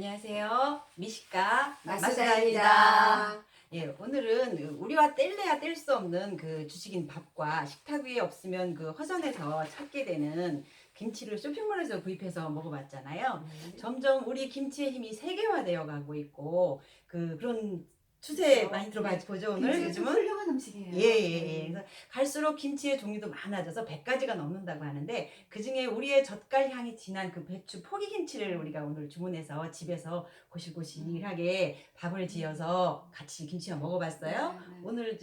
안녕하세요. 미식가 마수다입니다. 마수다입니다. 예, 오늘은 우리와 뗄래야 뗄 수 없는 그 주식인 밥과 식탁 위에 없으면 그 허전해서 찾게 되는 김치를 쇼핑몰에서 구입해서 먹어봤잖아요. 점점 우리 김치의 힘이 세계화되어 가고 있고 그런 추세 그렇죠. 많이 들어가지 보죠 오늘 김치가 좀 요즘은. 훌륭한 음식이에요. 예. 그래서 갈수록 김치의 종류도 많아져서 100가지가 넘는다고 하는데 그중에 우리의 젓갈 향이 진한 그 배추 포기김치를 우리가 오늘 주문해서 집에서 고실고실하게 밥을 지어서 같이 김치와 먹어봤어요. 네. 오늘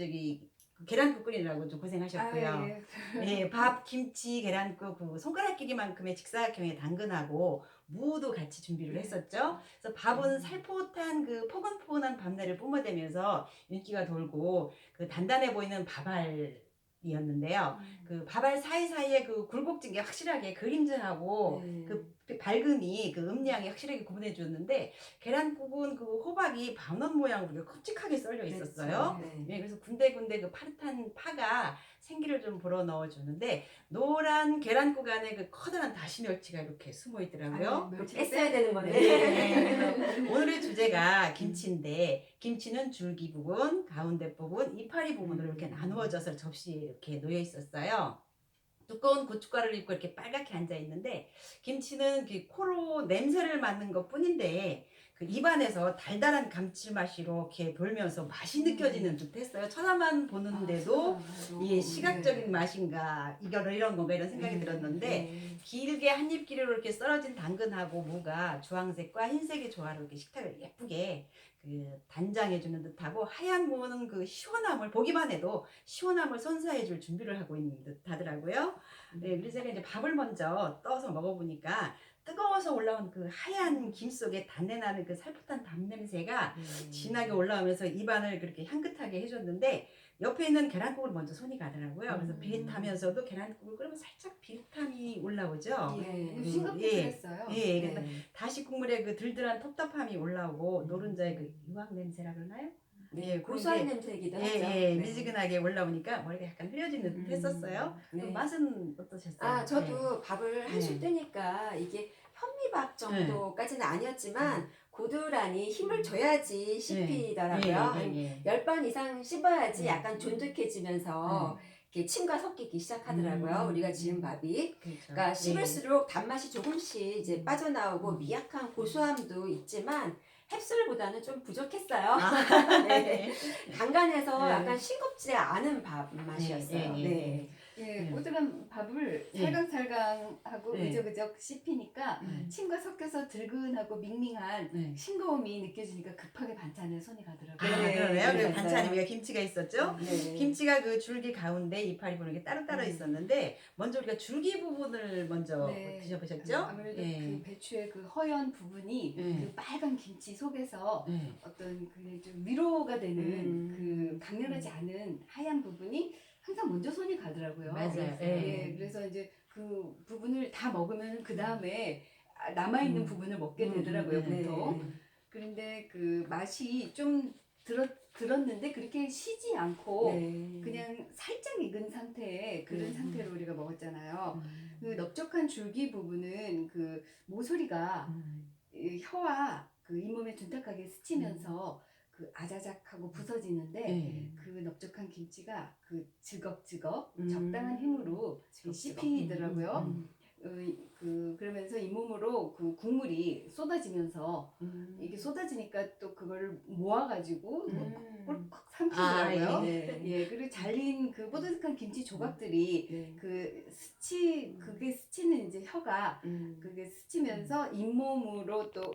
계란국 끓이느라고 좀 고생하셨고요. 아, 예. 예, 밥, 김치, 계란국, 그 손가락 길이만큼의 직사각형의 당근하고 무도 같이 준비를 네. 했었죠. 그래서 밥은 살포탄 그 포근포근한 밥내를 뿜어대면서 윤기가 돌고 그 단단해 보이는 밥알이었는데요. 그 밥알 사이사이에 그 굴곡진 게 확실하게 그림자하고 네. 그 밝음이 그 음량이 확실하게 구분해 주었는데 계란국은 그 호박이 반원 모양으로 큼직하게 썰려 있었어요. 그렇죠. 네. 예, 그래서 군데군데 그 파릇한 파가 생기를 좀 불어 넣어주는데 노란 계란국 안에 그 커다란 다시멸치가 이렇게 숨어 있더라고요. 멸치 뺐어야 되는 건데. 네. 그래서 오늘의 주제가 김치인데 김치는 줄기 부분, 가운데 부분, 이파리 부분으로 이렇게 나누어져서 접시에 이렇게 놓여 있었어요. 두꺼운 고춧가루를 입고 이렇게 빨갛게 앉아 있는데 김치는 그 코로 냄새를 맡는 것 뿐인데 그 입안에서 달달한 감칠맛이 이렇게 돌면서 맛이 느껴지는 듯 했어요. 쳐다만 보는데도 이게 시각적인 맛인가 이런 건가 이런 생각이 들었는데 길게 한 입 길이로 이렇게 썰어진 당근하고 무가 주황색과 흰색의 조화로 이렇게 식탁을 예쁘게 그 단장해주는 듯하고 하얀 무는 그 시원함을 보기만 해도 시원함을 선사해줄 준비를 하고 있는 듯하더라고요. 네, 그래서 제가 이제 밥을 먼저 떠서 먹어보니까 뜨거워서 올라온 그 하얀 김 속에 단내나는 그 살포탄 밥 냄새가 진하게 올라오면서 입안을 그렇게 향긋하게 해줬는데 옆에 있는 계란국을 먼저 손이 가더라고요. 그래서 비릿하면서도 계란국을 끓이면 살짝 비릿함이 올라오죠. 예. 예. 싱겁게 했어요. 예, 그래서 다시 국물에 그 들들한 텁텁함이 올라오고 노른자의 그 유황 냄새라 그러나요? 예, 고소한 그게 냄새이기도 예, 하죠. 예, 미지근하게 올라오니까 머리가 약간 흐려지는 듯 했었어요. 네. 맛은 어떠셨어요? 아, 저도 밥을 한 술 네. 뜨니까 이게 현미밥 정도까지는 아니었지만 고드란히 힘을 줘야지 씹히더라고요. 예, 예. 10번 이상 씹어야지 약간 쫀득해지면서 이렇게 침과 섞이기 시작하더라고요. 우리가 지은 밥이. 그렇죠. 그러니까 씹을수록 단맛이 조금씩 이제 빠져나오고 미약한 고소함도 있지만 햅술보다는 좀 부족했어요. 네. 간간해서 네. 약간 싱겁지 않은 밥 맛이었어요. 네. 예, 꼬들한 밥을 예. 살강살강하고 예. 의적의적 씹히니까 침과 섞여서 들근하고 밍밍한 네. 싱거움이 느껴지니까 급하게 반찬에 손이 가더라고요. 아, 네, 그러네요. 그리고 그랬어요. 반찬이 위에 김치가 있었죠? 네. 김치가 그 줄기 가운데 이파리 부분 게 따로따로 있었는데 먼저 우리가 줄기 부분을 먼저 네. 드셔보셨죠? 아무래도 그 배추의 그 허연 부분이 예. 그 빨간 김치 속에서 네. 어떤 그 좀 위로가 되는 음. 그 강렬하지 않은 하얀 부분이 항상 먼저 손이 가더라고요. 맞아요. 예, 그래서 이제 그 부분을 다 먹으면 그 다음에 남아있는 부분을 먹게 되더라고요, 보통. 그런데 그 맛이 좀 들었는데 그렇게 시지 않고 그냥 살짝 익은 상태의 그런 상태로 우리가 먹었잖아요. 그 넓적한 줄기 부분은 그 모서리가 이 혀와 그 잇몸에 둔탁하게 스치면서 그 아자작하고 부서지는데 그 넓적한 김치가 그 즐겁즐겁 적당한 힘으로 씹히더라고요. 그러면서 잇몸으로 그 국물이 쏟아지면서 이게 쏟아지니까 또 그걸 모아가지고 꿀꺽 삼키더라고요. 예, 그리고 잘린 그 뽀드득한 김치 조각들이 그게 스치는 이제 혀가 그게 스치면서 잇몸으로 또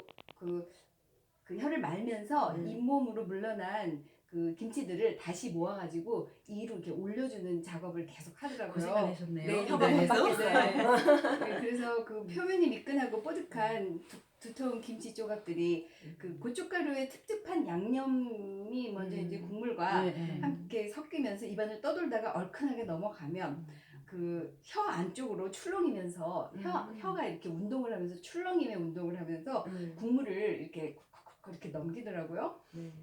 그 혀를 말면서 잇몸으로 물러난 그 김치들을 다시 모아가지고 이로 이렇게 올려주는 작업을 계속 하더라고요. 고생을 하셨네요. 네, 혀가 바빴겠어요. 네, 그래서 그 표면이 미끈하고 뽀득한 두터운 김치 조각들이 그 고춧가루의 텁텁한 양념이 먼저 이제 국물과 함께 섞이면서 입안을 떠돌다가 얼큰하게 넘어가면 그 혀 안쪽으로 출렁이면서 혀가 이렇게 운동을 하면서 출렁임의 운동을 하면서 국물을 이렇게 쿡쿡쿡 이렇게 넘기더라고요.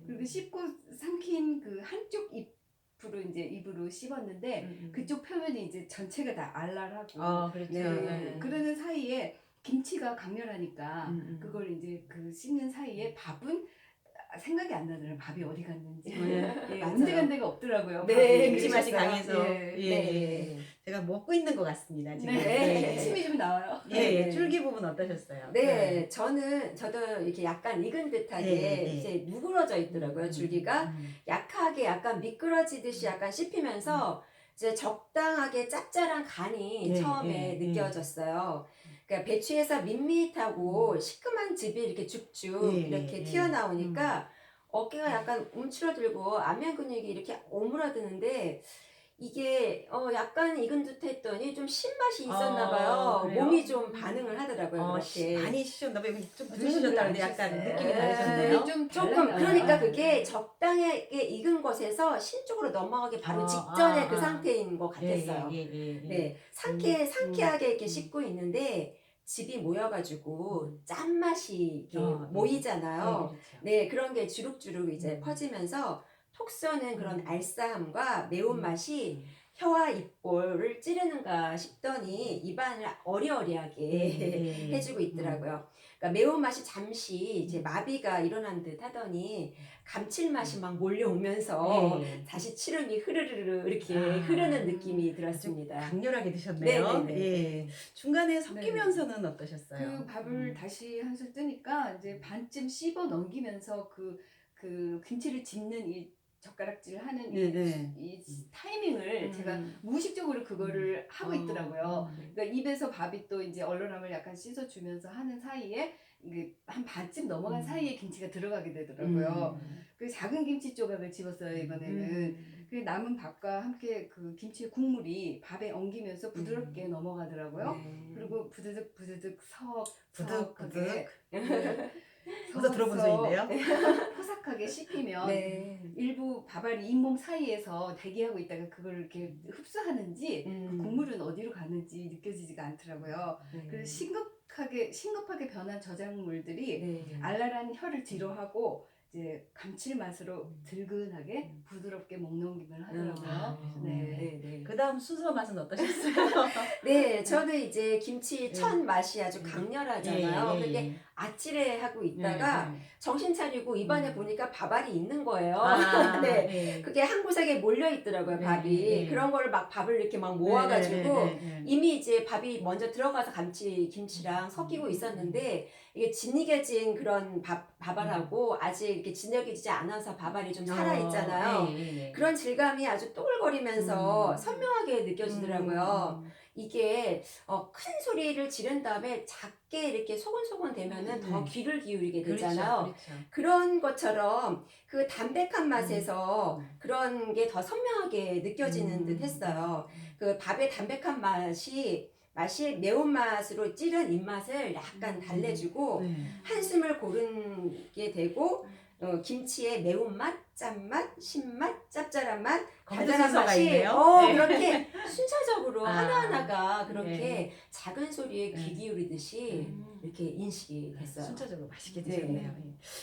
그리고 씹고 삼킨 그 한쪽 입으로 씹었는데 그쪽 표면이 이제 전체가 다 알랄하고 그렇죠. 그러는 사이에 김치가 강렬하니까 그걸 이제 그 씹는 사이에 밥은 생각이 안 나더라고요. 밥이 어디 갔는지. 예, 언제 간 데가 없더라고요. 네, 밥이. 김치 맛이 강해서. 예. 예. 네. 제가 먹고 있는 것 같습니다 지금. 네. 네. 침이 좀 나와요. 예, 네. 줄기 부분 어떠셨어요? 네, 저도 이렇게 약간 익은 듯하게 네. 이제 누그러져 있더라고요. 줄기가 약하게 약간 미끄러지듯이 약간 씹히면서 이제 적당하게 짭짤한 간이 네, 처음에 네, 느껴졌어요. 그러니까 배추에서 밋밋하고 시큼한 즙이 이렇게 쭉쭉 네, 이렇게 네. 튀어나오니까 어깨가 약간 움츠러들고 안면 근육이 이렇게 오므라드는데 이게 약간 익은 듯 했더니 좀 신맛이 있었나 봐요. 그래요? 몸이 좀 반응을 하더라고요. 그렇게. 많이 쉬셨나 봐요. 좀 저는 들으셨다는데 별로 안 약간 쉬었어요. 느낌이 네. 다르셨네요. 좀 조금 달라요. 그러니까 그게 적당하게 익은 것에서 신 쪽으로 넘어가기 바로 직전에 그 상태인 것 같았어요. 예. 네, 상쾌하게 이렇게 씹고 있는데 즙이 모여가지고 짠맛이 이렇게 모이잖아요. 그렇죠. 네, 그런 게 주룩주룩 이제 퍼지면서 톡 쏘는 그런 알싸함과 매운맛이 혀와 입볼을 찌르는가 싶더니 입안을 어리어리하게 해주고 있더라고요. 그러니까 매운맛이 잠시 이제 마비가 일어난 듯 하더니 감칠맛이 막 몰려오면서 네. 다시 치름이 흐르르르 이렇게 아. 흐르는 느낌이 들었습니다. 강렬하게 드셨네요. 네네네. 예. 중간에 섞이면서는 그 어떠셨어요? 밥을 다시 한술 뜨니까 이제 반쯤 씹어 넘기면서 그 김치를 집는 이 젓가락질 하는 이 타이밍을 제가 무의식적으로 그거를 하고 있더라고요. 그러니까 입에서 밥이 또 이제 얼얼함을 약간 씻어주면서 하는 사이에 이게 한 반쯤 넘어간 사이에 김치가 들어가게 되더라고요. 그 작은 김치 조각을 집었어요 이번에는. 그 남은 밥과 함께 그 김치 국물이 밥에 엉기면서 부드럽게 넘어가더라고요. 네. 그리고 부드득 부득부득. 석하게 벌써 들어본 소리인데요. 포삭하게 씹히면 네. 일부 밥알이 잇몸 사이에서 대기하고 있다가 그걸 이렇게 흡수하는지 그 국물은 어디로 가는지 느껴지지가 않더라고요. 그래서 싱겁하게 변한 저작물들이 네. 알랄한 혀를 뒤로하고 이제 감칠맛으로 들근하게 부드럽게 목 넘김을 하더라고요. 네. 그 다음 순서 맛은 어떠셨어요? 네, 저는 이제 김치 첫 맛이 아주 강렬하잖아요. 예. 그게 아찔해하고 있다가 정신 차리고 입안에 보니까 밥알이 있는 거예요. 네. 그게 한 구석에 몰려 있더라고요, 밥이. 그런 거를 막 밥을 이렇게 막 모아가지고 이미 이제 밥이 먼저 들어가서 김치랑 섞이고 있었는데 이게 진이겨진 그런 밥알하고 아직 이렇게 진여겨지지 않아서 밥알이 좀 살아있잖아요. 그런 질감이 아주 또글거리면서 선명하게 느껴지더라고요. 이게 큰 소리를 지른 다음에 작게 이렇게 소곤소곤 되면은 더 귀를 기울이게 되잖아요. 그렇죠. 그런 것처럼 그 담백한 맛에서 그런 게 더 선명하게 느껴지는 듯 했어요. 그 밥의 담백한 맛이 매운맛으로 찌른 입맛을 약간 달래주고 한숨을 고르게 되고 김치의 매운맛, 짠맛, 신맛, 짭짤한 맛, 달달한 맛이 그렇게 순차적으로 하나하나가 그렇게 작은 소리에 귀 기울이듯이 이렇게 인식이 됐어요. 순차적으로 맛있게 드셨네요.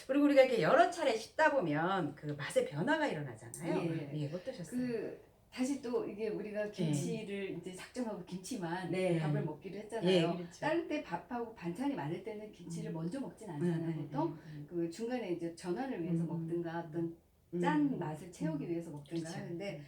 그리고 우리가 이렇게 여러 차례 씹다 보면 그 맛의 변화가 일어나잖아요. 어떠셨어요? 다시 또 이게 우리가 김치를 이제 작정하고 김치만 네. 밥을 먹기로 했잖아요. 그렇죠. 다른 때 밥하고 반찬이 많을 때는 김치를 먼저 먹진 않잖아요. 보통 그 중간에 이제 전환을 위해서 먹든가 어떤 짠 맛을 채우기 위해서 먹든가 하는데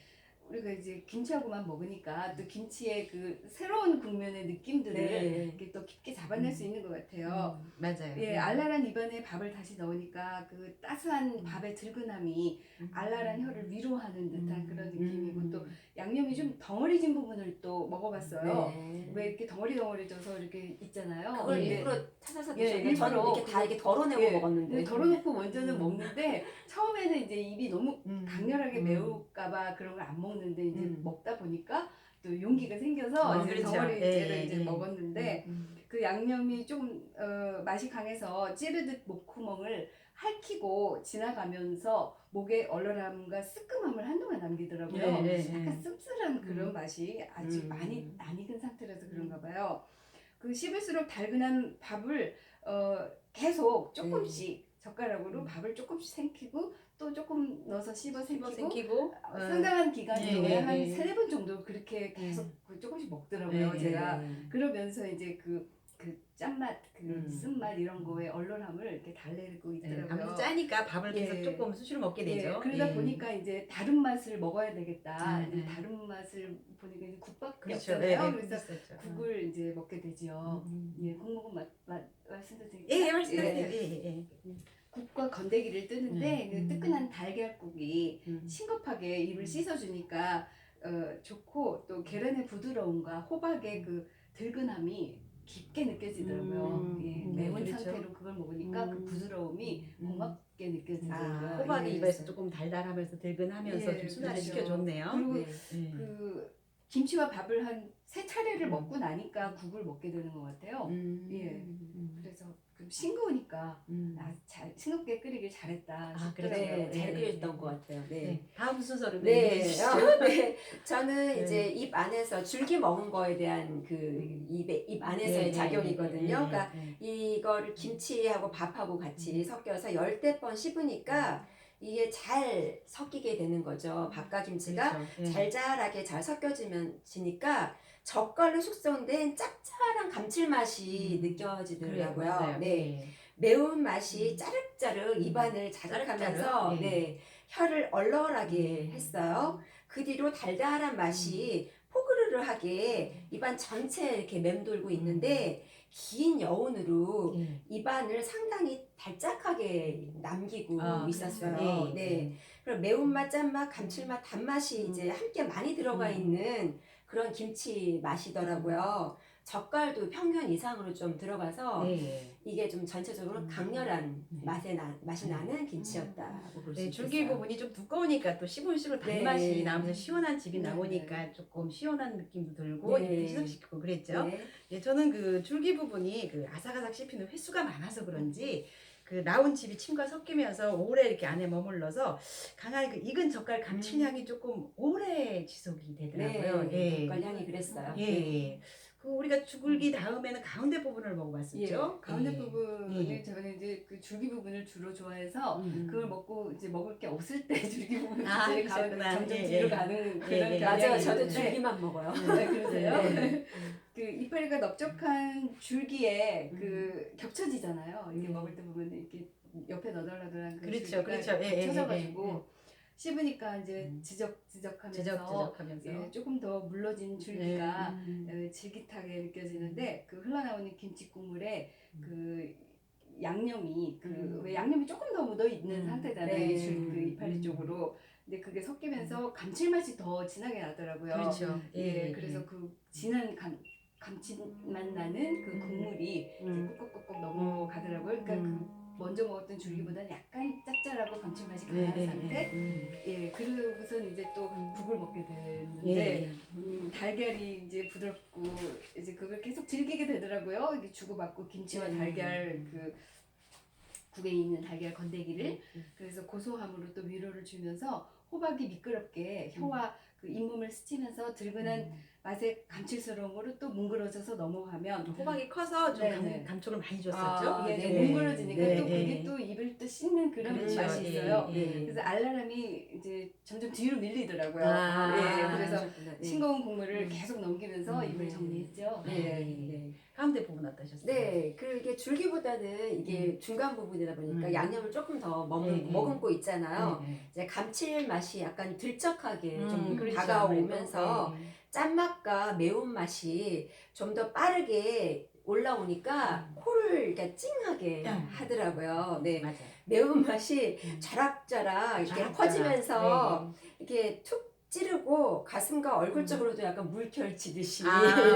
우리가 이제 김치하고만 먹으니까 또 김치의 그 새로운 국면의 느낌들을 이렇게 또 깊게 잡아낼 수 있는 것 같아요. 맞아요. 예, 알랄한 입안에 밥을 다시 넣으니까 그 따스한 밥의 들근함이 알랄한 혀를 위로하는 듯한 그런 느낌이고 또 양념이 좀 덩어리진 부분을 또 먹어봤어요. 왜 이렇게 덩어리져서 이렇게 있잖아요. 그걸 일부러 찾아서 예, 드셨는데 저는 일부러 이렇게 다 이렇게 덜어내고 먹었는데. 덜어놓고 먼저는 먹는데 처음에는 이제 입이 너무 강렬하게 매울까봐 그런 걸 안 먹는데 이제 먹다 보니까 또 용기가 생겨서 이제 덩어리째를 이제 먹었는데 그 양념이 좀 맛이 강해서 찌르듯 목구멍을 핥히고 지나가면서 목에 얼얼함과 쓰끔함을 한동안 남기더라고요. 약간 씁쓸한 그런 맛이 아직 많이 안 익은 상태라서 그런가 봐요. 그 씹을수록 달근한 밥을 계속 조금씩 젓가락으로 밥을 조금씩 생기고 또 조금 넣어서 씹어 생기고 상당한 기간에 한 3-4번 정도 그렇게 계속 조금씩 먹더라고요. 제가 그러면서 이제 그 그 짠맛, 그 쓴맛 이런 거에 얼얼함을 이렇게 달래고 있더라고요. 아무래도 짜니까 밥을 계속 예. 조금 수시로 먹게 되죠. 그러다 예. 보니까 이제 다른 맛을 먹어야 되겠다. 이제 네. 다른 맛을 보니까 이제 국밖에 그렇죠. 없잖아요. 네, 그래서 있었죠. 국을 이제 먹게 되죠. 예, 국 먹으면 말씀도 드릴까요? 예, 말씀하세요. 예. 예. 국과 건더기를 뜨는데 그 뜨끈한 달걀국이 음. 싱겁하게 입을 씻어주니까 좋고 또 계란의 부드러움과 호박의 그 들근함이 깊게 느껴지더라고요. 예, 매운 그렇죠. 상태로 그걸 먹으니까 그 부드러움이 고맙게 느껴지더라고요. 아, 호박이 예. 입에서 조금 달달하면서 들근하면서 예, 좀 순환을 그렇죠. 시켜줬네요. 그리고 네. 예. 그 김치와 밥을 한 3차례를 먹고 나니까 국을 먹게 되는 것 같아요. 예. 그래서 좀 싱거우니까 잘 싱겁게 끓이길 잘했다 아, 싶더라고요. 네, 잘 네. 끓였던 것 같아요. 네. 네. 다음 순서를 네, 얘기해 주시죠. 네. 저는 네. 이제 입 안에서 줄기 먹은 거에 대한 그 입 안에서의 네, 작용이거든요. 네, 그러니까 네. 이거를 김치하고 밥하고 같이 섞여서 열댓 번 씹으니까 이게 잘 섞이게 되는 거죠. 밥과 김치가 그렇죠. 예. 잘잘하게 잘 섞여지니까 젓갈로 숙성된 짭짤한 감칠맛이 느껴지더라고요. 그래요, 맞아요. 네. 매운 맛이 짜륵짜륵 입안을 자극하면서 짜륵짜륵. 네, 혀를 얼얼하게 했어요. 그 뒤로 달달한 맛이 포그르르하게 입안 전체에 이렇게 맴돌고 있는데 긴 여운으로 예. 입안을 상당히 달짝하게 남기고 아, 있었어요. 예. 네. 그리고 매운맛, 짠맛, 감칠맛, 단맛이 이제 함께 많이 들어가 있는 그런 김치 맛이더라고요. 젓갈도 평균 이상으로 좀 들어가서 네. 이게 좀 전체적으로 강렬한 맛이 나는 김치였다고 볼 수 네, 있겠어요. 줄기 부분이 좀 두꺼우니까 또 씹을수록 단맛이 네. 나면서 시원한 집이 네, 나오니까 조금 시원한 느낌도 들고 네. 입도 희석시키고 그랬죠. 네. 예, 저는 그 줄기 부분이 그 아삭아삭 씹히는 횟수가 많아서 그런지 그 나온 칩이 침과 섞이면서 오래 이렇게 안에 머물러서 강한 그 익은 젓갈 감칠향이 조금 오래 지속이 되더라고요. 네. 젓갈 향이 그랬어요. 예. 예. 그 우리가 죽을기 다음에는 가운데 부분을 먹어봤었죠. 예, 가운데 예. 부분이 예. 저는 이제 그 줄기 부분을 주로 좋아해서 음. 그걸 먹고 이제 먹을 게 없을 때 줄기 부분을 아, 이제 그러셨구나. 점점 예, 뒤로 예. 가는 그런 예, 예. 경향이 맞아요. 저도 있는데 줄기만 먹어요. 네, 그러세요? 네. 그 이파리가 넓적한 줄기에 그 겹쳐지잖아요. 이렇게 먹을 때 보면 이렇게 옆에 너덜너덜한 그 그렇죠, 줄기가 그렇죠. 예, 예, 겹쳐져가지고 씹으니까 이제 지적지적하면서 지적지적하면서. 예, 조금 더 물러진 줄기가 네. 질깃하게 느껴지는데 그 흘러나오는 김치 국물에 그 양념이 그 왜 양념이 조금 더 묻어 있는 상태잖아요. 네. 그 이파리 쪽으로. 근데 그게 섞이면서 감칠맛이 더 진하게 나더라고요. 그렇죠. 예, 그래서 그 진한 감칠맛 나는 그 국물이 이제 꾹꾹꾹꾹 넘어가더라고요. 그러니까 그 먼저 먹었던 줄기보다는 약간 짭짤하고 감칠맛이 강한 상태. 예, 그러고선 이제 또 국을 먹게 되는데 달걀이 이제 부드럽고 이제 그걸 계속 즐기게 되더라고요. 이게 주고받고 김치와 달걀 그 국에 있는 달걀 건더기를 그래서 고소함으로 또 위로를 주면서 호박이 미끄럽게 혀와 그 잇몸을 스치면서 들근한 맛의 감칠스러움으로 또 뭉그러져서 넘어가면 호박이 커서 좀 네네. 감촉을 많이 줬었죠. 아, 이게 네. 뭉그러지니까 네, 또 네. 그게 또 입을 또 씹는 그런 그렇죠. 맛이 예, 있어요. 예. 그래서 알라람이 이제 점점 뒤로 밀리더라고요. 아, 예, 그래서 그러셨구나. 네. 싱거운 국물을 계속 넘기면서 입을 네. 정리했죠. 네. 네. 가운데 부분 어떠셨어요? 네, 그게 줄기보다는 이게 중간 부분이다 보니까 양념을 조금 더 네. 머금고 있잖아요. 네. 이제 감칠맛이 약간 들쩍하게 좀 그렇죠. 다가오면서 아무래도. 짠맛과 매운맛이 좀 더 빠르게 올라오니까 코를 이렇게 찡하게 하더라고요. 네, 맞아요. 매운맛이 자락자락 이렇게 자락자락. 퍼지면서 이렇게 툭 찌르고 가슴과 얼굴 쪽으로도 약간 물결 치듯이 이렇게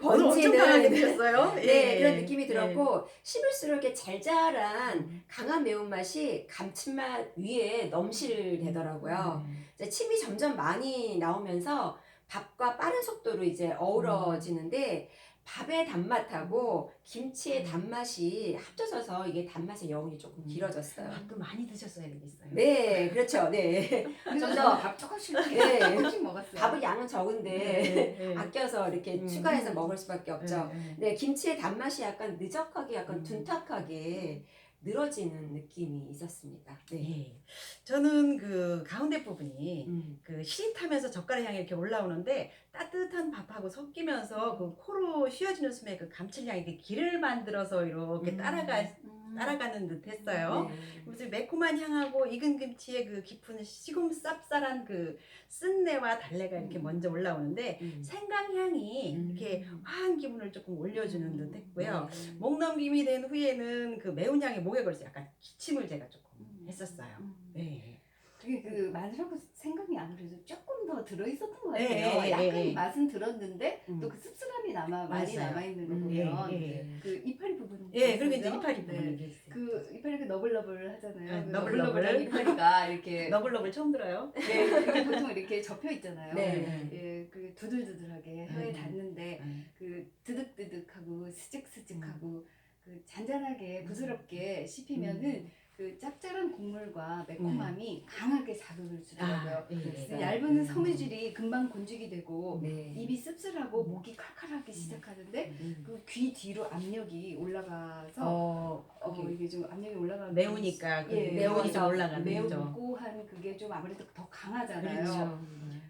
엄청 번지는 강하게 드셨어요? 네, 예. 그런 느낌이 들었고 씹을수록 이렇게 잘잘한 강한 매운맛이 감칠맛 위에 넘실대더라고요. 이제 침이 점점 많이 나오면서 밥과 빠른 속도로 이제 어우러지는데 밥의 단맛하고 김치의 단맛이 합쳐져서 이게 단맛의 여운이 조금 길어졌어요. 밥도 많이 드셨어야 되겠어요. 네, 그렇죠. 네. 그래서 좀 저는 더 밥 조금씩 네. 조금씩 먹었어요. 밥은 양은 적은데 네. 아껴서 이렇게 추가해서 먹을 수밖에 없죠. 네. 네, 김치의 단맛이 약간 느적하게, 약간 둔탁하게 늘어지는 느낌이 있었습니다. 네. 예. 저는 그 가운데 부분이 음. 그 시릿하면서 젓가락 향이 이렇게 올라오는데 따뜻한 밥하고 섞이면서 그 코로 쉬어지는 숨에 그 감칠향이 그 길을 만들어서 이렇게 따라가는 듯 했어요. 네. 무슨 매콤한 향하고 익은 김치의 그 깊은 시금 쌉쌀한 그 쓴내와 달래가 이렇게 먼저 올라오는데 생강향이 이렇게 화한 기분을 조금 올려주는 듯 했고요. 목 넘김이 된 후에는 그 매운 향이 목에 걸려서 약간 기침을 제가 조금 했었어요. 네. 그게 그 마늘하고 생강이 아무래도 조금 더 들어있었던 것 예, 같아요. 예, 약간 예. 맛은 들었는데 음. 또 그 씁쓸함이 많이 맞아요. 남아있는 거 예, 보면 예. 그 이파리 부분 예, 그리고 이제 있었죠? 이파리 부분 네. 얘기해주세요. 그 이파리가 너블너블 하잖아요. 네, 그 너블너블. 너블너블한 이파리가 이렇게 너블너블 처음 들어요? 네, 이렇게 보통 이렇게 접혀 있잖아요. 네. 예, 그 두들두들하게 혀에 닿는데 그 드득드득하고 스직스직하고 그 잔잔하게 부드럽게 씹히면은 그 짭짤한 국물과 매콤함이 강하게 자극을 주더라고요. 그래서 얇은 섬유질이 금방 건조기 되고 네. 입이 씁쓸하고 목이 칼칼하기 시작하는데 그 귀 뒤로 압력이 올라가서 이게 좀 압력이 올라가고 매우니까 그 예, 매운이 좀 매워서 올라가는 거죠. 매우고한 그게 좀 아무래도 더 강하잖아요. 그렇죠.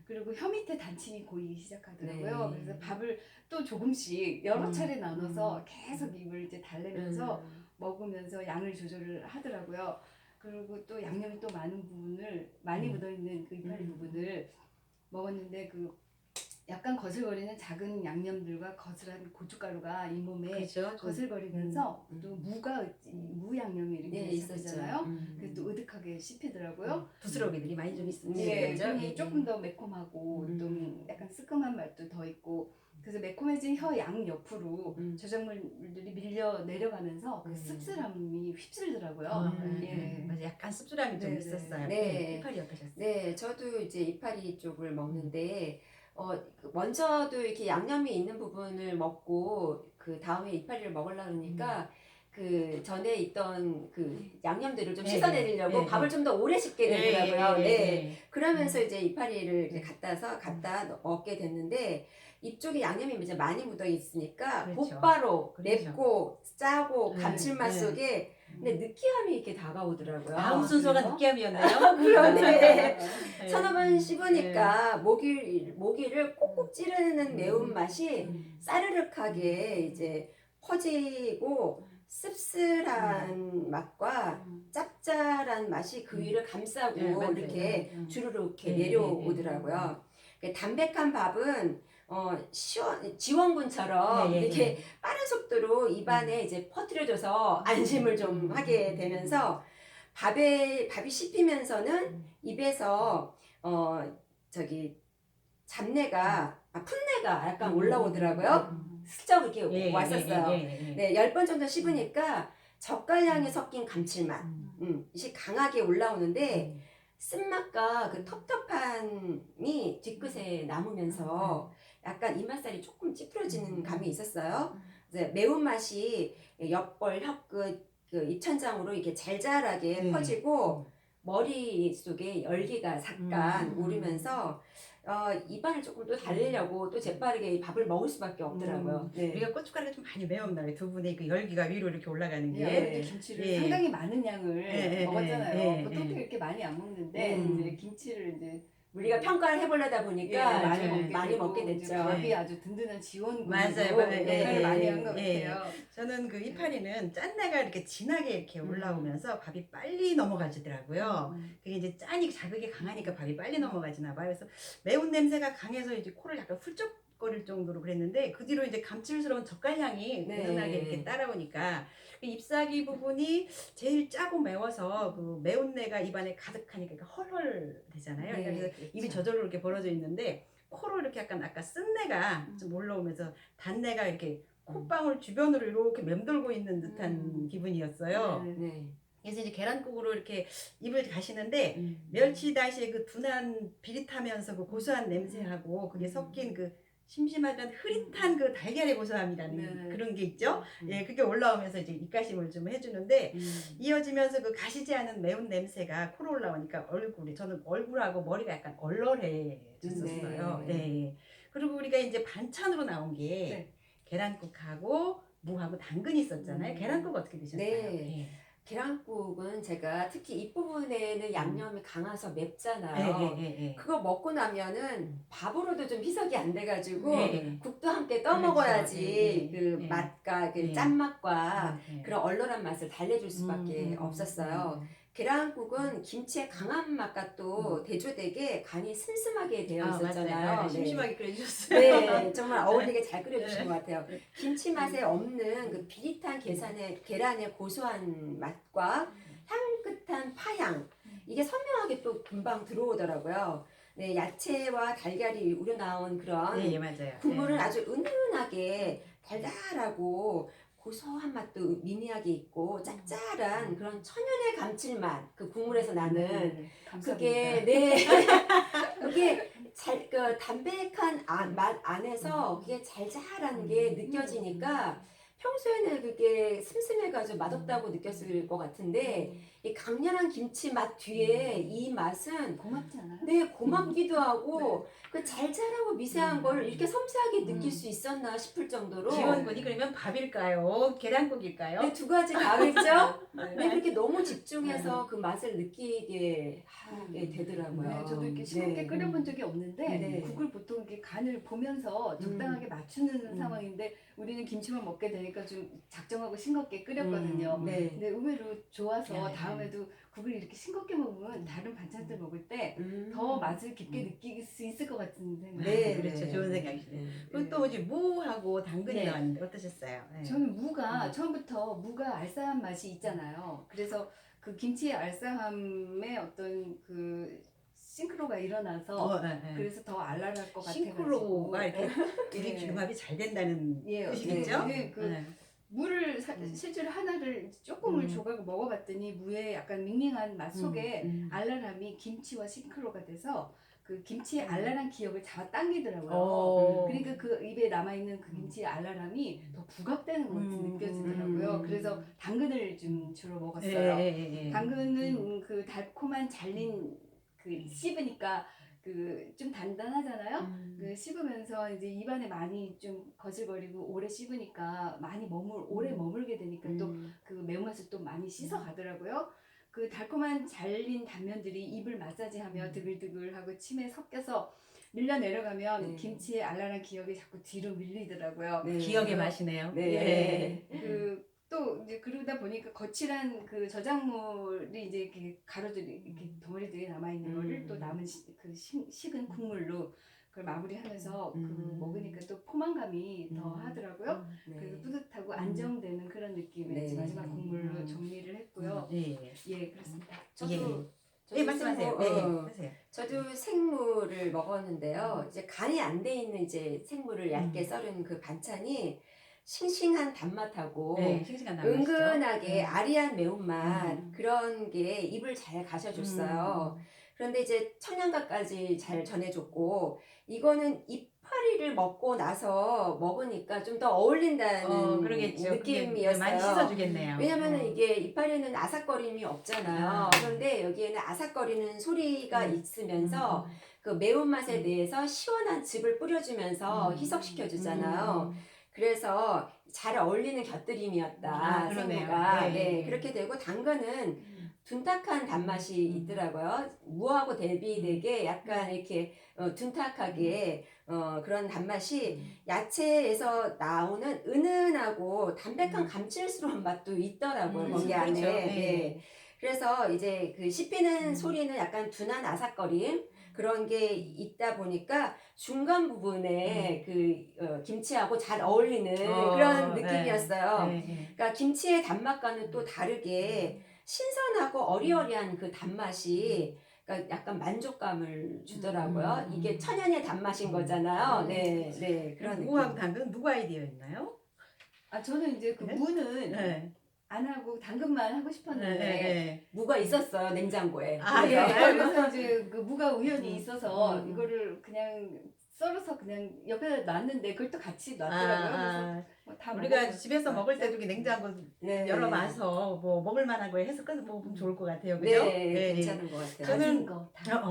그리고 혀 밑에 단침이 보이기 시작하더라고요. 네. 그래서 밥을 또 조금씩 여러 차례 나눠서 계속 입을 이제 달래면서 먹으면서 양을 조절을 하더라고요. 그리고 또 양념이 또 많은 부분을 많이 묻어있는 그 이파리 부분을 먹었는데 그 약간 거슬거리는 작은 양념들과 거슬한 고춧가루가 이 몸에 그렇죠. 거슬거리면서 또 무 양념이 이렇게 네, 섞이잖아요. 있었죠. 그래서 또 으득하게 씹히더라고요. 부스러기들이 많이 좀 있습니다. 예, 그죠? 그러면 조금 더 매콤하고 좀 약간 쓰끔한 맛도 더 있고 그래서 매콤해진 혀 양 옆으로 저작물들이 밀려 내려가면서 그 씁쓸함이 휩쓸더라고요. 예. 맞아, 약간 씁쓸함이 좀 네, 있었어요. 네. 이파리 어떠셨어요? 네, 저도 이제 이파리 쪽을 먹는데 먼저도 이렇게 양념이 있는 부분을 먹고 그 다음에 이파리를 먹으려고 하니까 그 전에 있던 그 양념들을 좀 씻어내려고 밥을 좀 더 오래 씹게 되더라고요. 네. 그러면서 이제 이파리를 이렇게 갖다 먹게 됐는데 입쪽에 양념이 이제 많이 묻어 있으니까 그렇죠. 곧바로 그렇죠. 맵고 짜고 네, 감칠맛 네. 속에 근데 느끼함이 이렇게 다가오더라고요. 다음 순서가 그래서 느끼함이었네요. 그러네. 네. 서너 번 씹으니까 모기를 꼭꼭 찌르는 매운맛이 싸르륵하게 이제 퍼지고 씁쓸한 맛과 짭짤한 맛이 그 위를 감싸고 네, 맞아요. 이렇게 주르륵 이렇게 네, 내려오더라고요. 담백한 밥은 지원군처럼 이렇게 빠른 속도로 입안에 이제 퍼뜨려줘서 안심을 좀 하게 되면서 밥이 씹히면서는 입에서 잡내가 풋내가 약간 올라오더라고요. 슬쩍 이렇게 왔었어요. 네, 10번 정도 씹으니까 젓갈향이 섞인 감칠맛, 이게 강하게 올라오는데 쓴맛과 그 텁텁함이 뒤끝에 남으면서 약간 입맛살이 조금 찌푸려지는 감이 있었어요. 이제 매운맛이 옆벌, 혀끝, 그 입천장으로 이렇게 잘잘하게 퍼지고 머릿속에 열기가 잠깐 오르면서 입안을 조금 또 달래려고 또 재빠르게 이 밥을 먹을 수밖에 없더라고요. 네. 우리가 고춧가루가 좀 많이 매웠나요? 두 분의 그 열기가 위로 이렇게 올라가는 게. 예, 김치를 예. 상당히 많은 양을 예, 먹었잖아요. 예, 보통 예. 이렇게 많이 안 먹는데 이제 김치를 이제 우리가 평가를 해보려다 보니까 많이 먹게 되고 됐죠. 이제 밥이 아주 든든한 지원군으로 맞아요. 역할을 많이 한 것 예. 같아요. 저는 그 이파리는 짠내가 이렇게 진하게 이렇게 올라오면서 밥이 빨리 넘어가지더라고요. 그게 이제 짠이 자극이 강하니까 밥이 빨리 넘어가지나 봐요. 그래서 매운 냄새가 강해서 이제 코를 약간 훌쩍거릴 정도로 그랬는데 그 뒤로 이제 감칠스러운 젓갈향이 은은하게 이렇게 따라오니까 그 잎사귀 부분이 제일 짜고 매워서 그 매운내가 입안에 가득하니까 이렇게 헐헐 되잖아요. 그래서 입이 저절로 이렇게 벌어져 있는데 코로 이렇게 약간 아까 쓴내가 좀 올라오면서 단내가 이렇게 콧방울 주변으로 이렇게 맴돌고 있는 듯한 기분이었어요. 그래서 이제 계란국으로 이렇게 입을 가시는데 멸치 다시의 그 둔한 비릿하면서 그 고소한 냄새하고 그게 섞인 그 심심하던 흐릿한 그 달걀의 고소함이라는 그런 게 있죠. 예, 그게 올라오면서 이제 입가심을 좀 해주는데 이어지면서 그 가시지 않은 매운 냄새가 코로 올라오니까 저는 얼굴하고 머리가 약간 얼얼해졌었어요. 예. 그리고 우리가 이제 반찬으로 나온 게 계란국하고 무하고 당근이 있었잖아요. 계란국 어떻게 드셨어요? 네. 계란국은 제가 특히 이 부분에는 양념이 강해서 맵잖아요. 그거 먹고 나면은 밥으로도 좀 희석이 안 돼가지고 국도 함께 떠 먹어야지 그 맛과 그 짠맛과 그런 얼얼한 맛을 달래줄 수밖에 없었어요. 계란국은 김치의 강한 맛과 또 대조되게 간이 슴슴하게 되어 있었잖아요. 맞아요. 심심하게 끓여주셨어요. 네, 정말 어울리게 잘 끓여주신 것 같아요. 김치 맛에 없는 그 비릿한 계란의 고소한 맛과 향긋한 파향, 이게 선명하게 또 금방 들어오더라고요. 네, 야채와 달걀이 우러나온 그런 네, 맞아요. 국물은 아주 은은하게 달달하고 고소한 맛도 미미하게 있고 짭짤한 그런 천연의 감칠맛, 그 국물에서 나는 그게 그게 그 담백한 맛 안에서 그게 잘잘한 게 느껴지니까 평소에는 그게 슴슴해가지고 맛없다고 느꼈을 것 같은데 이 강렬한 김치 맛 뒤에 이 맛은 고맙지 않아요? 네, 고맙기도 하고 그 잘잘하고 미세한 걸 이렇게 섬세하게 느낄 수 있었나 싶을 정도로 지원군이 그러면 밥일까요? 계란국일까요? 네, 두 가지 다르죠? 네, 그렇게 너무 집중해서 그 맛을 느끼게 하게 되더라고요. 네, 저도 이렇게 싱겁게 끓여본 적이 없는데 네. 국을 보통 이렇게 간을 보면서 적당하게 맞추는 상황인데 우리는 김치만 먹게 되니까 좀 작정하고 싱겁게 끓였거든요. 네. 근데 의외로 좋아서 네. 다음에도 국을 이렇게 싱겁게 먹으면 다른 반찬들 먹을 때 더 맛을 깊게 느낄 수 있을 것 같은 생각. 네, 그렇죠. 네. 좋은 생각이시네요. 그리고 또 이제 무하고 당근이 네. 나왔는데 어떠셨어요? 네. 저는 무가 처음부터 무가 알싸한 맛이 있잖아요. 그래서 그 김치의 알싸함에 어떤 그 싱크로가 일어나서 그래서 더 알랄할 것 같아가지고 싱크로가 이렇게 둘이 네. 융합이 잘 된다는 예, 뜻이겠죠? 네, 그 무를 실제로 하나를 조금을 조각 먹어봤더니 무의 약간 밍밍한 맛 속에 알랄함이 김치와 싱크로가 돼서 그 김치의 알랄한 기억을 잡아당기더라고요. 그러니까 그 입에 남아있는 그 김치의 알랄함이 더 부각되는 것 같이 느껴지더라고요. 그래서 당근을 좀 주로 먹었어요. 당근은 그 달콤한 잘린 그 씹으니까 그 좀 단단하잖아요. 그 씹으면서 이제 입안에 많이 좀 거슬거리고 오래 씹으니까 많이 오래 머물게 되니까 또 그 매운맛을 또 많이 씻어 가더라고요. 그 달콤한 잘린 단면들이 입을 마사지하며 드글드글하고 침에 섞여서 밀려 내려가면 김치의 알랄한 기억이 자꾸 뒤로 밀리더라고요. 네. 기억의 맛이네요. 네. 또 이제 그러다 보니까 거칠한 그 저작물이 이제 이렇게 가루들이 이렇게 덩어리들이 남아 있는 거를 또 남은 식은 국물로 그걸 마무리하면서 그 먹으니까 또 포만감이 더 하더라고요. 그래서 뿌듯하고 안정되는 그런 느낌의 이제 마지막 국물로 정리를 했고요. 예, 그렇습니다. 저도 네, 말씀하세요. 네, 하세요. 저도 생무를 먹었는데요. 이제 간이 안 돼 있는 이제 생무를 얇게 썰은 그 반찬이 싱싱한 단맛하고 싱싱한 은근하게 아리한 매운맛 그런 게 입을 잘 가셔줬어요. 그런데 이제 청양가까지 잘 전해줬고 이거는 이파리를 먹고 나서 먹으니까 좀 더 어울린다는 그러겠죠. 느낌이었어요. 많이 씻어주겠네요. 왜냐면은 이게 이파리는 아삭거림이 없잖아요. 그런데 여기에는 아삭거리는 소리가 있으면서 그 매운맛에 대해서 시원한 즙을 뿌려주면서 희석시켜주잖아요. 그래서 잘 어울리는 곁들임이었다. 생무가. 네, 그렇게 되고 당근은 둔탁한 단맛이 있더라고요. 무하고 대비되게 약간 이렇게 둔탁하게 그런 단맛이 야채에서 나오는 은은하고 담백한 감칠스러운 맛도 있더라고요. 거기 안에. 그렇죠. 네. 그래서 이제 그 씹히는 소리는 약간 둔한 아삭거림 그런 게 있다 보니까 중간 부분에 그 김치하고 잘 어울리는 그런 느낌이었어요. 그러니까 김치의 단맛과는 또 다르게 신선하고 어리어리한 그 단맛이 그러니까 약간 만족감을 주더라고요. 이게 천연의 단맛인 거잖아요. 네, 네, 그런 느낌. 무하고 당근 누구 아이디어였나요? 아 저는 이제 그 무는 안 하고 당근만 하고 싶었는데 무가 있었어요 냉장고에. 그래서 이제 그 무가 우연히 있어서 이거를 그냥 썰어서 그냥 옆에 놨는데 그걸 또 같이 놨더라고요. 그래서 다 우리가 집에서 먹을 때도 냉장고 열어봐서 뭐 먹을 만한 거 해서 꺼서 먹으면 좋을 것 같아요. 그죠? 네, 괜찮은 것 같아요. 저는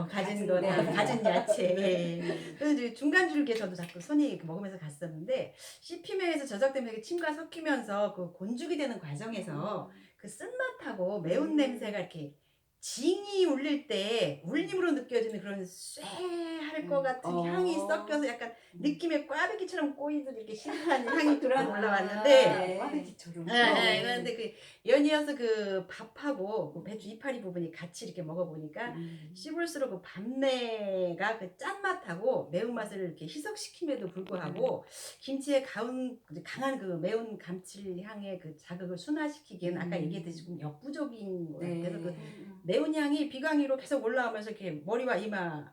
가진 가진 거, 가진 야채. 그래서 이제 중간 줄기에 저도 자꾸 손이 먹으면서 갔었는데 씹히면서 저작되면서 침과 섞이면서 그 곤죽이 되는 과정에서 그 그 쓴맛하고 매운 음. 냄새가 이렇게 징이 울릴 때 울림으로 느껴지는 그런 쇠할 것 같은 향이 섞여서 약간 느낌의 꽈배기처럼 꼬이듯 이렇게 신선한 향이 그런 올라왔는데 네. 꽈배기처럼. 네, 그런데 그 연이어서 그 밥하고 그 배추 이파리 부분이 같이 이렇게 먹어보니까 씹을수록 그 밥내가 그 짠맛하고 매운맛을 이렇게 희석시킴에도 불구하고 김치의 강한 그 매운 감칠향의 그 자극을 순화시키기에는 아까 얘기했듯이 좀 역부족인 것 같아요. 그래서 그 매운 향이 비강이로 계속 올라오면서 이렇게 머리와 이마에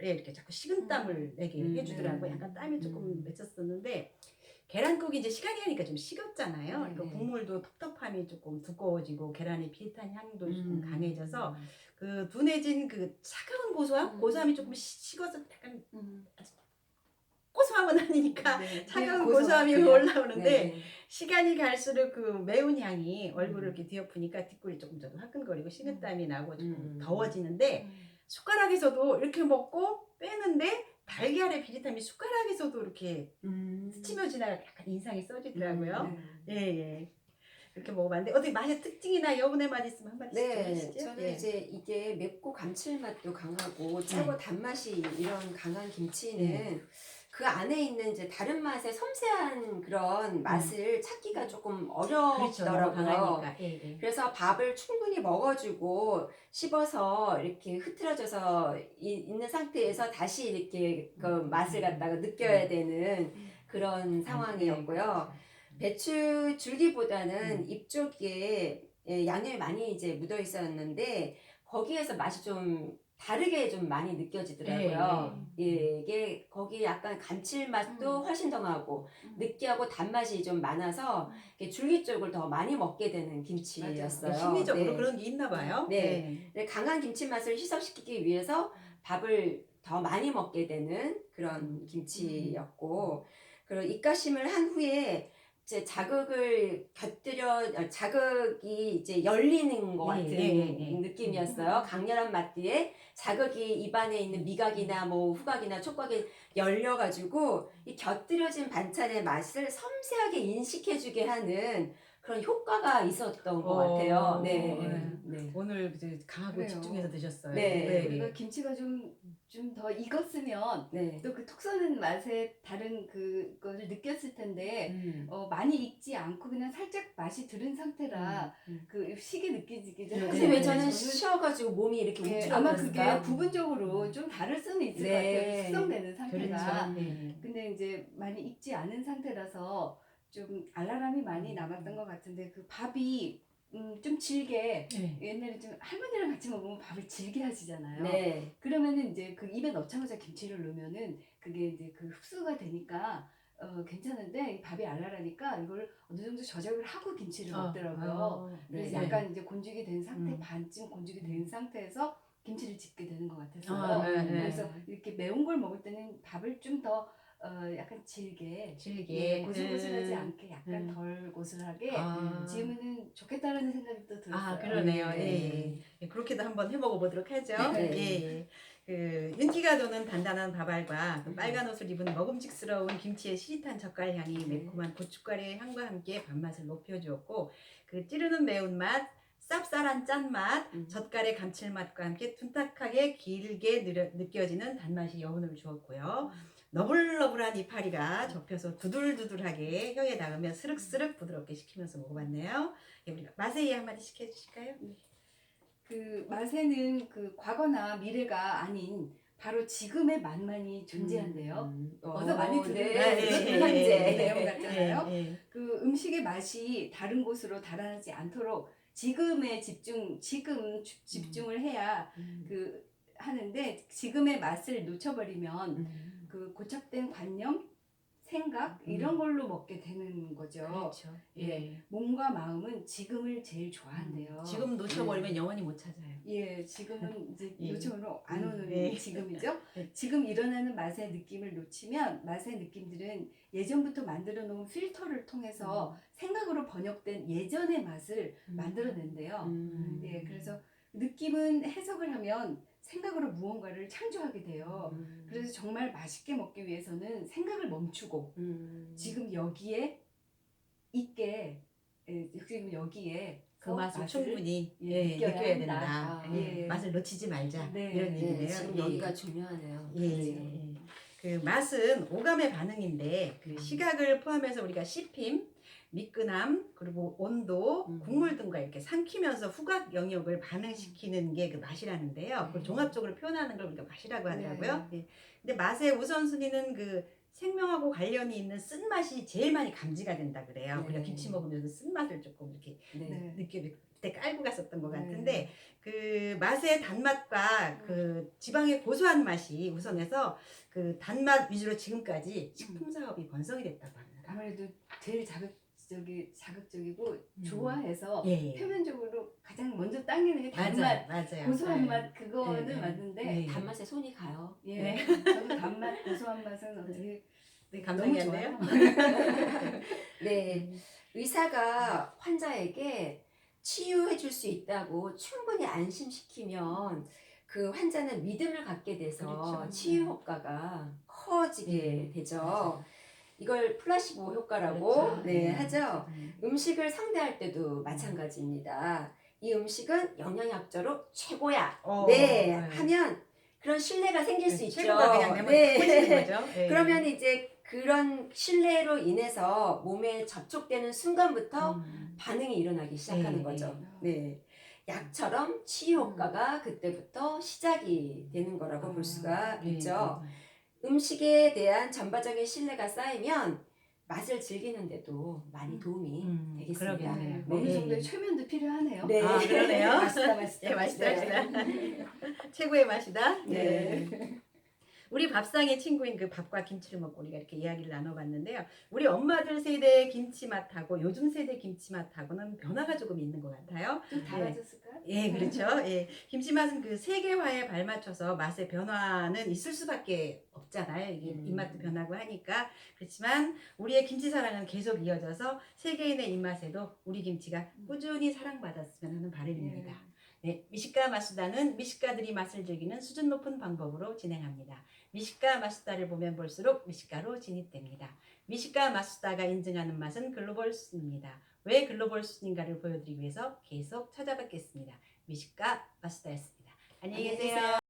이렇게 자꾸 식은땀을 내게 해주더라고요. 약간 땀이 조금 맺혔었는데 계란국이 이제 시간이 가니까 좀 식었잖아요. 네, 그 네. 국물도 텁텁함이 조금 두꺼워지고 계란의 비릿한 향도 조금 강해져서 그 둔해진 그 차가운 고소함? 고소함이 조금 식어서 약간 고소함은 아니니까 네. 차가운 네, 고소함이 고소하고요. 올라오는데 네. 시간이 갈수록 그 매운 향이 얼굴을 이렇게 뒤엎으니까 뒷골이 조금 저도 화끈거리고 식은땀이 나고 조금 더워지는데 숟가락에서도 이렇게 먹고 빼는데 달걀의 비릿함이 숟가락에서도 이렇게 스치며 지나가 약간 인상이 써지더라고요. 예, 예. 그렇게 먹어봤는데 어떻게 맛의 특징이나 여분의 맛 있으면 한 마디씩 좀 네, 하시죠? 저는 예. 이제 이게 맵고 감칠맛도 강하고 짜고 단맛이 이런 강한 김치는 그 안에 있는 이제 다른 맛의 섬세한 그런 맛을 찾기가 조금 그렇죠. 너무 어렵더라고요. 강하니까. 예, 예. 그래서 밥을 충분히 먹어주고 씹어서 이렇게 흐트러져서 있는 상태에서 다시 이렇게 그 맛을 갖다가 느껴야 되는 그런 상황이었고요. 배추 줄기보다는 입 쪽에 양념이 많이 이제 묻어 있었는데 거기에서 맛이 좀 다르게 좀 많이 느껴지더라고요. 예, 이게 거기 약간 감칠맛도 훨씬 더 나고 느끼하고 단맛이 좀 많아서 이렇게 줄기 쪽을 더 많이 먹게 되는 김치였어요. 심리적으로 네. 그런 게 있나 봐요. 네. 네, 강한 김치 맛을 희석시키기 위해서 밥을 더 많이 먹게 되는 그런 김치였고, 그리고 입가심을 한 후에 이제 자극이 이제 열리는 것 같은 느낌이었어요. 강렬한 맛 뒤에 자극이 입안에 있는 미각이나 뭐 후각이나 촉각이 열려가지고 이 곁들여진 반찬의 맛을 섬세하게 인식해주게 하는 그런 효과가 있었던 것 같아요. 네. 네. 오늘 이제 강하고 그래요. 집중해서 드셨어요. 네. 그리고 김치가 좀 더 익었으면 네. 또 그 톡 쏘는 맛에 다른 그거를 느꼈을 텐데 많이 익지 않고 그냥 살짝 맛이 들은 상태라 그 시게 느껴지기도 하고. 근데 왜 저는 쉬어가지고 몸이 이렇게 움츠러들었을까? 아마 그게 부분적으로 좀 다를 수는 있을 것 같아요. 숙성되는 상태가. 그렇죠. 근데 이제 많이 익지 않은 상태라서 좀 알랄함이 많이 남았던 것 같은데 그 밥이 좀 질게 옛날에 좀 할머니랑 같이 먹으면 밥을 질게 하시잖아요. 네. 그러면은 이제 그 입에 넣자마자 김치를 넣으면은 그게 이제 그 흡수가 되니까 괜찮은데 이 밥이 알랄하니까 이걸 어느 정도 저장을 하고 김치를 먹더라고요. 그래서 약간 이제 곤죽이 된 상태, 반쯤 곤죽이 된 상태에서 김치를 짓게 되는 것 같았어요. 그래서 이렇게 매운 걸 먹을 때는 밥을 좀 더 약간 질게 고슬고슬하지 않게 약간 덜 고슬하게 지으면은 좋겠다라는 생각이 또 들었어요. 아, 그러네요. 예. 그렇게도 한번 해먹어 보도록 하죠. 예. 그 윤기가 도는 단단한 밥알과 그 빨간 옷을 입은 먹음직스러운 김치의 시릿한 젓갈 향이 매콤한 고춧가루의 향과 함께 밥맛을 높여주었고 그 찌르는 매운맛, 쌉쌀한 짠맛, 젓갈의 감칠맛과 함께 둔탁하게 길게 느껴지는 단맛이 여운을 주었고요. 너블너블한 이파리가 접혀서 두들두들하게 혀에 닿으며 스륵스륵 부드럽게 식히면서 먹어봤네요. 우리가 맛에 이해 한마디씩 해주실까요? 그 맛에는 그 과거나 미래가 아닌 바로 지금의 맛만이 존재한대요. 어서 많이 들은 내용 같잖아요. 그 음식의 맛이 다른 곳으로 달아나지 않도록 지금에 집중을 해야 그 하는데 지금의 맛을 놓쳐버리면 그 고착된 관념, 생각 이런 걸로 먹게 되는 거죠. 그렇죠. 예, 몸과 마음은 지금을 제일 좋아한대요. 지금 놓쳐버리면 영원히 못 찾아요. 예, 지금은 이제 놓쳐버리면 안 오는 지금이죠. 지금 일어나는 맛의 느낌을 놓치면 맛의 느낌들은 예전부터 만들어 놓은 필터를 통해서 생각으로 번역된 예전의 맛을 만들어낸대요. 예, 그래서 느낌은 해석을 하면 생각으로 무언가를 창조하게 돼요. 그래서 정말 맛있게 먹기 위해서는 생각을 멈추고 지금 여기에 있게 지금 여기에 그 맛을 맛을, 충분히 예, 느껴야 된다. 된다. 아, 예, 예. 맛을 놓치지 말자. 네, 이런 네, 얘기네요. 지금 예. 여기가 중요하네요. 예, 예. 그 맛은 오감의 반응인데 그 시각을 포함해서 우리가 씹힘, 미끈함, 그리고 온도, 국물 등과 이렇게 삼키면서 후각 영역을 반응시키는 게 그 맛이라는데요. 그걸 종합적으로 표현하는 걸 우리가 맛이라고 하더라고요. 예. 근데 맛의 우선순위는 그 생명하고 관련이 있는 쓴맛이 제일 많이 감지가 된다 그래요. 네. 우리가 김치 먹으면서 쓴맛을 조금 이렇게 네. 네. 그때 깔고 갔었던 것 네. 같은데 그 맛의 단맛과 그 지방의 고소한 맛이 우선해서 그 단맛 위주로 지금까지 식품 사업이 번성이 됐다고 합니다. 아무래도 제일 자극적이고 좋아해서 예. 표면적으로 가장 먼저 당기는 게 단맛, 맞아요. 고소한 네. 맛 그거는 네, 네. 맞는데 네. 단맛에 손이 가요. 예, 네. 저도 단맛, 고소한 맛은 어떻게 네, 너무 감정이 안 돼요? 좋아요. 네. 의사가 환자에게 치유해 줄 수 있다고 충분히 안심시키면 그 환자는 믿음을 갖게 돼서 그렇죠. 치유 효과가 커지게 되죠. 이걸 플라시보 효과라고 그렇죠. 네, 하죠. 음. 음식을 상대할 때도 마찬가지입니다. 이 음식은 영양학적으로 최고야. 네, 하면 그런 신뢰가 생길 수 있죠. 최고가 그냥 내면 터지는 거죠. 네. 그러면 이제 그런 신뢰로 인해서 몸에 접촉되는 순간부터 반응이 일어나기 시작하는 네, 거죠. 네. 약처럼 치유 효과가 그때부터 시작이 되는 거라고 볼 수가 있죠. 음식에 대한 전반적인 신뢰가 쌓이면 맛을 즐기는데도 많이 도움이 되겠습니다. 그러겠네요. 어느 네. 정도의 최면도 필요하네요. 네. 아, 그러네요. 맛있다, 맛있다. 예, 맛있다, 네. 맛있다. 최고의 맛이다. 네. 우리 밥상의 친구인 그 밥과 김치를 먹고 우리가 이렇게 이야기를 나눠봤는데요. 우리 엄마들 세대 김치 맛하고 요즘 세대 김치 맛하고는 변화가 조금 있는 것 같아요. 좀 달라졌을까요? 예, 그렇죠. 예, 김치 맛은 그 세계화에 발맞춰서 맛의 변화는 있을 수밖에 없잖아요. 이게 입맛도 변하고 하니까. 그렇지만 우리의 김치 사랑은 계속 이어져서 세계인의 입맛에도 우리 김치가 꾸준히 사랑받았으면 하는 바람입니다. 네, 미식가 마수다는 미식가들이 맛을 즐기는 수준 높은 방법으로 진행합니다. 미식가 마수다를 보면 볼수록 미식가로 진입됩니다. 미식가 마수다가 인증하는 맛은 글로벌 수준입니다. 왜 글로벌 수준인가를 보여드리기 위해서 계속 찾아뵙겠습니다. 미식가 마수다였습니다. 안녕히 계세요.